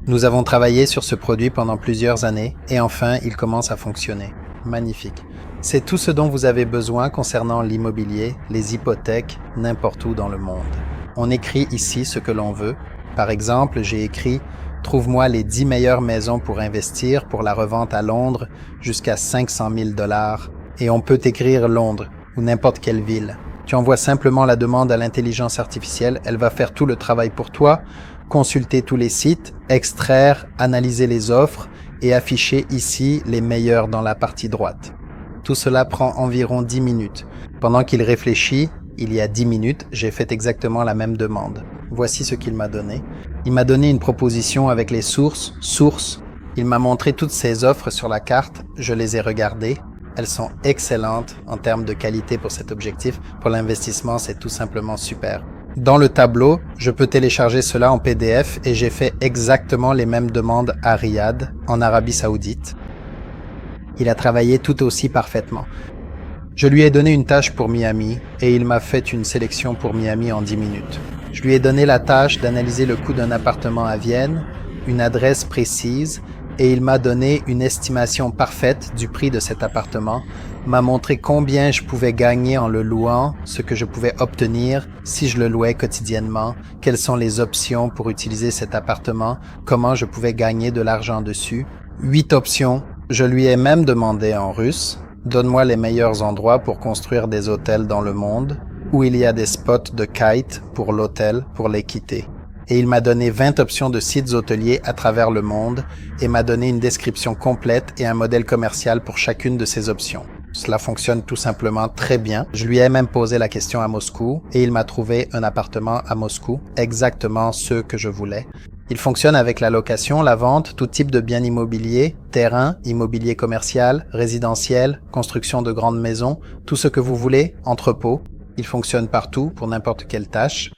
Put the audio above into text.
Nous avons travaillé sur ce produit pendant plusieurs années et enfin, il commence à fonctionner. Magnifique. C'est tout ce dont vous avez besoin concernant l'immobilier, les hypothèques, n'importe où dans le monde. On écrit ici ce que l'on veut. Par exemple, j'ai écrit « Trouve-moi les 10 meilleures maisons pour investir pour la revente à Londres jusqu'à 500 000 $ » et on peut écrire Londres ou n'importe quelle ville. Tu envoies simplement la demande à l'intelligence artificielle, elle va faire tout le travail pour toi, consulter tous les sites, extraire, analyser les offres et afficher ici les meilleurs dans la partie droite. Tout cela prend environ 10 minutes. Pendant qu'il réfléchit, il y a 10 minutes, j'ai fait exactement la même demande. Voici ce qu'il m'a donné. Il m'a donné une proposition avec les sources. Il m'a montré toutes ses offres sur la carte, je les ai regardées. Elles sont excellentes en termes de qualité pour cet objectif. Pour l'investissement, c'est tout simplement super. Dans le tableau, je peux télécharger cela en PDF et j'ai fait exactement les mêmes demandes à Riyad, en Arabie Saoudite. Il a travaillé tout aussi parfaitement. Je lui ai donné une tâche pour Miami et il m'a fait une sélection pour Miami en 10 minutes. Je lui ai donné la tâche d'analyser le coût d'un appartement à Vienne, une adresse précise, et il m'a donné une estimation parfaite du prix de cet appartement, m'a montré combien je pouvais gagner en le louant, ce que je pouvais obtenir si je le louais quotidiennement, quelles sont les options pour utiliser cet appartement, comment je pouvais gagner de l'argent dessus. 8 options. Je lui ai même demandé en russe, donne-moi les meilleurs endroits pour construire des hôtels dans le monde, où il y a des spots de kite pour l'hôtel, pour les quitter. Et il m'a donné 20 options de sites hôteliers à travers le monde et m'a donné une description complète et un modèle commercial pour chacune de ces options. Cela fonctionne tout simplement très bien. Je lui ai même posé la question à Moscou et il m'a trouvé un appartement à Moscou, exactement ce que je voulais. Il fonctionne avec la location, la vente, tout type de biens immobiliers, terrain, immobilier commercial, résidentiel, construction de grandes maisons, tout ce que vous voulez, entrepôt. Il fonctionne partout pour n'importe quelle tâche.